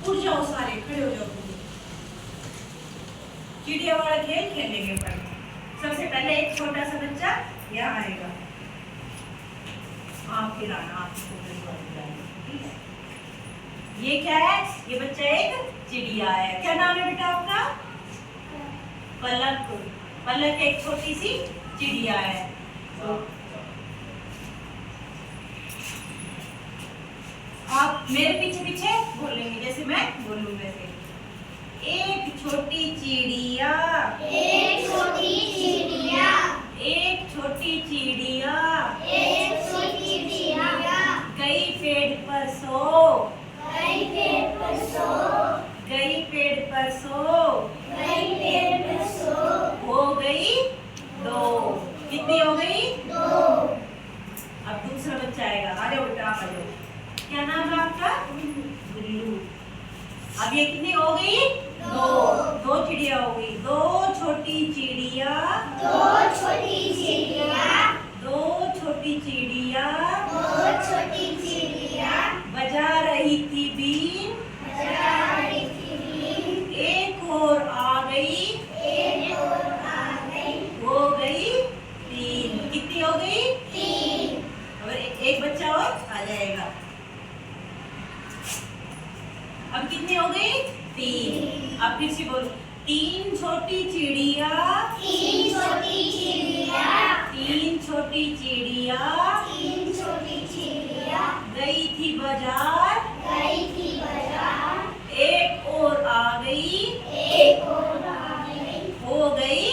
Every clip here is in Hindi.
उठ जाओ सारे, खड़े हो जाओ। चिड़िया वाला खेल खेलेंगे पर सबसे पहले एक छोटा सा बच्चा यहाँ आएगा, आप खिलाना, आप ठीक है। ये क्या है? ये बच्चा एक चिड़िया है। क्या नाम है बेटा आपका? पलक। पलक एक छोटी सी चिड़िया है। तो आप मेरे पीछे पीछे बोलेंगे, जैसे मैं बोलूँ वैसे। एक छोटी चिड़िया, एक छोटी चिड़िया, एक छोटी चिड़िया, एक छोटी चिड़िया, गई पेड़ पर सो, गई पेड़ पर सो, गई पेड़ पर सो, गई पेड़ पर सो, हो गई दो। कितनी हो गई? दो। अब दूसरा बच्चा आएगा। आ जाओ बेटा, आप आ जाओ। क्या नाम है आपका? गुल्लू। अब ये कितनी हो गई? दो। दो चिड़िया हो गई। दो छोटी चिड़िया, दो छोटी चिड़िया, दो छोटी चिड़िया, दो छोटी चिड़िया, बजा रही थी बीन, बजा रही थी बीन, एक और आ गई, एक और आ गई, हो गई तीन। कितनी हो गई? तीन। अब एक बच्चा और आ जाएगा। अब कितनी हो गई? तीन। अब फिर से बोलो, तीन छोटी चिड़िया, तीन छोटी चिड़िया, तीन छोटी चिड़िया, तीन छोटी चिड़िया, गई थी बाजार, गई थी बाजार, एक और आ गई, एक और आ गई, हो गई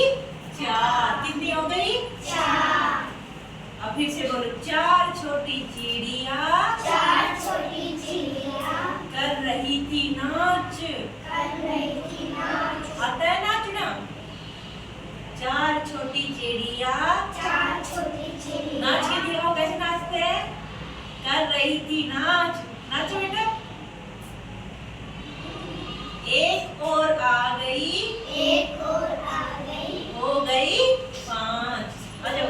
चार। कितनी हो गई? चार। अब फिर से बोलो, चार छोटी चिड़िया, चार छोटी चिड़िया, कर रही थी नाच। कर रही थी नाच। आता है नाचना? चार छोटी चिड़िया, चार छोटी चिड़िया, नाच के दिखाओ कैसे नाचते हैं। कर रही थी नाच, नाचो बेटा। एक और आ गई, एक और आ गई, हो गई पांच। आ जाओ।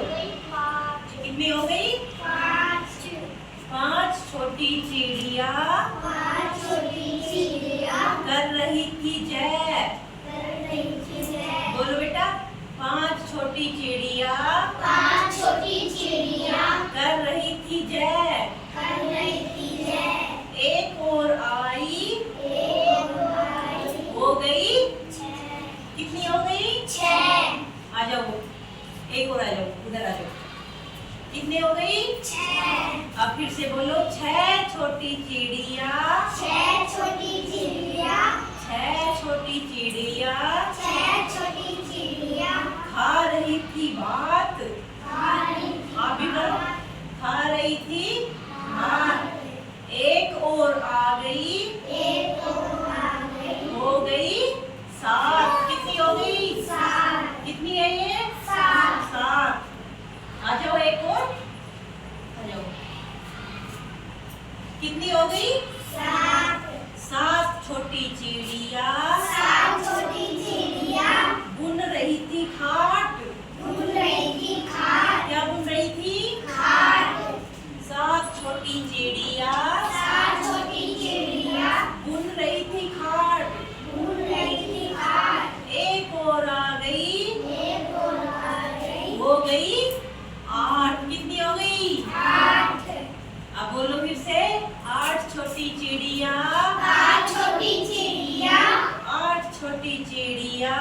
पाँच। कितनी हो गई? पाँच। पांच छोटी चिड़िया, पाँच छोटी चिड़िया, कर रही थी जय। कर रही थी जय। बोलो बेटा, पांच छोटी चिड़िया, पाँच छोटी चिड़िया, कर रही थी जय। कर रही थी जय। एक और आई, एक और आई, हो गई। छः। कितनी हो गई? छः। आ जाओ, एक और आ जाओ, उधर आ जाओ। कितनी हो गई? छः। अब फिर से बोलो, छह छोटी चिड़िया, छः छोटी चिड़िया, छह छोटी चिड़िया, छः छोटी चिड़िया, खा रही थी भात। खा रही थी आप भी करो। भात। खा रही थी भात। एक और आ गई, एक और आ गई, हो गई सात। कितनी हो गई? सात। कितनी है ये? सात। सात। आ जाओ, एक और आ जाओ। कितनी हो गई? सात। सात छोटी चिड़िया, सात छोटी चिड़िया, बुन रही थी खाट। बुन रही थी खाट। क्या बुन रही थी? खाट। सात छोटी चिड़िया, सात छोटी चिड़िया, बुन रही थी खाट। बुन रही थी खाट। एक और आ गई, एक और आ गई, हो गई आठ। कितनी हो गई? आठ। अब बोलो फिर से, आठ छोटी चिड़िया, आठ छोटी चिड़िया, आठ छोटी चिड़िया,